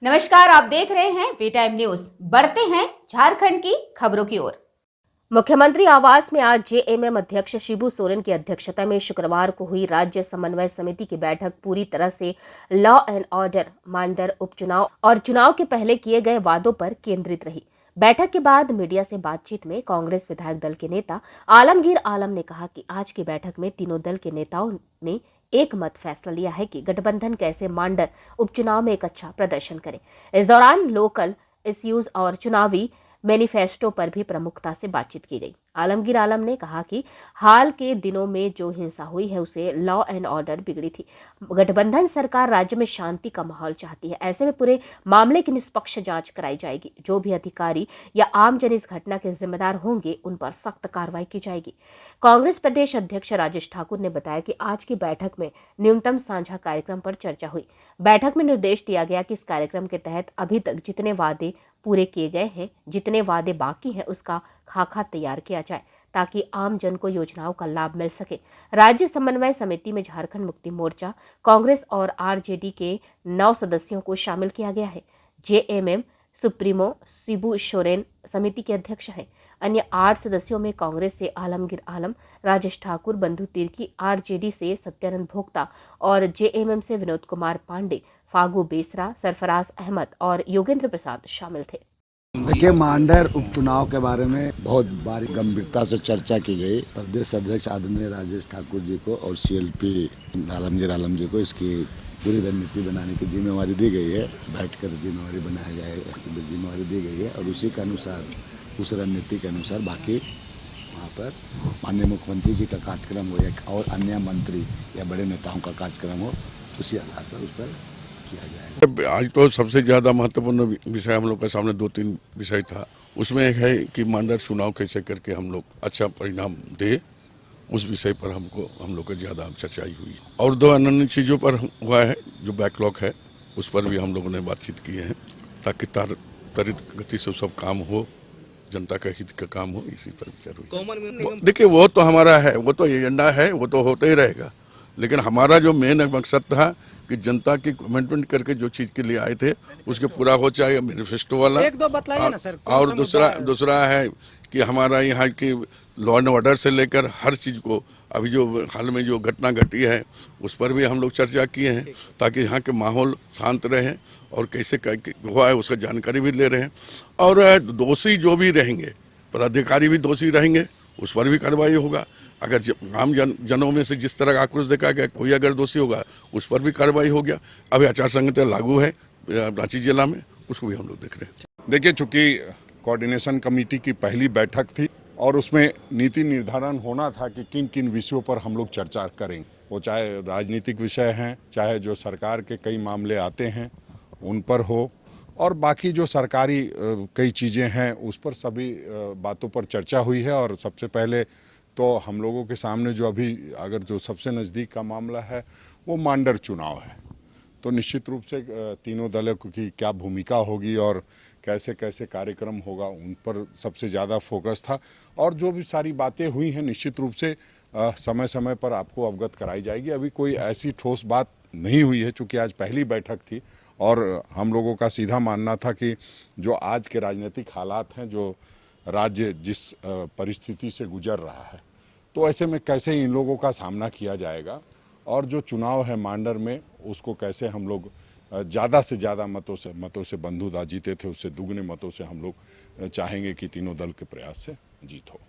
नमस्कार, आप देख रहे हैं वी टाइम न्यूज। बढ़ते हैं झारखंड की खबरों की ओर। मुख्यमंत्री आवास में आज जेएमएम अध्यक्ष शिबू सोरेन की अध्यक्षता में शुक्रवार को हुई राज्य समन्वय समिति की बैठक पूरी तरह से लॉ एंड ऑर्डर, मानदर उपचुनाव और चुनाव के पहले किए गए वादों पर केंद्रित रही। बैठक के बाद मीडिया से बातचीत में कांग्रेस विधायक दल के नेता आलमगीर आलम ने कहा कि आज की बैठक में तीनों दल के नेताओं ने एक मत फैसला लिया है कि गठबंधन कैसे मांडर उपचुनाव में एक अच्छा प्रदर्शन करे। इस दौरान लोकल इश्यूज और चुनावी मैनिफेस्टो पर भी प्रमुखता से बातचीत की गई। आलमगीर आलम ने कहा कि हाल के दिनों में जो हिंसा हुई है उसे लॉ एंड ऑर्डर बिगड़ी थी। गठबंधन सरकार राज्य में शांति का माहौल चाहती है। ऐसे में पूरे मामले की निष्पक्ष जांच कराई जाएगी। जो भी अधिकारी या आमजन इस घटना के जिम्मेदार होंगे उन पर सख्त कार्रवाई की जाएगी। कांग्रेस प्रदेश अध्यक्ष राजेश ठाकुर ने बताया कि आज की बैठक में न्यूनतम साझा कार्यक्रम पर चर्चा हुई। बैठक में निर्देश दिया गया कि इस कार्यक्रम के तहत अभी तक जितने वादे पूरे किए गए हैं, जितने वादे बाकी हैं, उसका खाका तैयार किया जाए ताकि आम जन को योजनाओं का लाभ मिल सके। राज्य समन्वय समिति में झारखंड मुक्ति मोर्चा, कांग्रेस और आरजेडी के 9 सदस्यों को शामिल किया गया है। जेएमएम सुप्रीमो शिबू सोरेन समिति के अध्यक्ष हैं। अन्य 8 सदस्यों में कांग्रेस से आलमगीर आलम, राजेश ठाकुर, बंधु तिर्की, आरजेडी से सत्यानंद भोक्ता और जेएमएम से विनोद कुमार पांडे, फागू बेसरा, सरफराज अहमद और योगेंद्र प्रसाद शामिल थे। देखिए, मांडर उपचुनाव के बारे में बहुत बारी गंभीरता से चर्चा की गई। प्रदेश अध्यक्ष आदरणीय राजेश ठाकुर जी को और सीएलपी आलमगीर आलम जी को इसकी पूरी रणनीति बनाने की जिम्मेवारी दी गई है। बैठकर जिम्मेवारी बनाया जाएगा, जिम्मेवारी दी गई है और उसी के अनुसार, उस रणनीति के अनुसार बाकी वहाँ पर माननीय मुख्यमंत्री जी का कार्यक्रम हो या और अन्य मंत्री या बड़े नेताओं का कार्यक्रम हो, उसी आधार पर उस पर किया जाएगा। आज तो सबसे ज़्यादा महत्वपूर्ण विषय हम लोग के सामने 2-3 विषय था। उसमें एक है कि मांडर चुनाव कैसे करके हम लोग अच्छा परिणाम दे, उस विषय पर हम लोग को ज़्यादा चर्चाई हुई। और 2 अन्य चीज़ों पर हुआ है, जो बैकलॉग है उस पर भी हम लोगों ने बातचीत की है ताकि त्वरित गति से सब काम हो, जनता का हित का काम हो, इसी पर विचार हुई। देखिए, वो तो हमारा है, वो तो एजेंडा है, वो तो होता ही रहेगा। लेकिन हमारा जो मेन मकसद था कि जनता की कमिटमेंट करके जो चीज के लिए आए थे उसके पूरा हो, चाहे मैनिफेस्टो वाला। एक दो बतलाइए ना सर। और दूसरा है कि हमारा यहाँ की लॉ एंड ऑर्डर से लेकर हर चीज को, अभी जो हाल में जो घटना घटी है उस पर भी हम लोग चर्चा किए हैं ताकि यहाँ के माहौल शांत रहे और कैसे हुआ है उसका जानकारी भी ले रहे हैं। और दोषी जो भी रहेंगे, पदाधिकारी भी दोषी रहेंगे, उस पर भी कार्रवाई होगा। अगर आम जनों में से जिस तरह का आक्रोश देखा गया, कोई अगर दोषी होगा उस पर भी कार्रवाई हो गया। अभी आचार संहिता लागू है रांची जिला में, उसको भी हम लोग देख रहे हैं। देखिए, चूंकि कोऑर्डिनेशन कमेटी की पहली बैठक थी और उसमें नीति निर्धारण होना था कि किन किन विषयों पर हम लोग चर्चा करेंगे, वो चाहे राजनीतिक विषय हैं, चाहे जो सरकार के कई मामले आते हैं उन पर हो, और बाकी जो सरकारी कई चीज़ें हैं उस पर सभी बातों पर चर्चा हुई है। और सबसे पहले तो हम लोगों के सामने जो अभी अगर जो सबसे नज़दीक का मामला है वो मांडर चुनाव है। तो निश्चित रूप से तीनों दलों की क्या भूमिका होगी और कैसे कैसे कार्यक्रम होगा, उन पर सबसे ज़्यादा फोकस था। और जो भी सारी बातें हुई हैं निश्चित रूप से समय समय पर आपको अवगत कराई जाएगी। अभी कोई ऐसी ठोस बात नहीं हुई है, चूँकि आज पहली बैठक थी और हम लोगों का सीधा मानना था कि जो आज के राजनीतिक हालात हैं, जो राज्य जिस परिस्थिति से गुजर रहा है, तो ऐसे में कैसे इन लोगों का सामना किया जाएगा और जो चुनाव है मांडर में उसको कैसे हम लोग ज़्यादा से ज़्यादा मतों से बंधुदा जीते थे, उससे दुगने मतों से हम लोग चाहेंगे कि तीनों दल के प्रयास से जीत हो।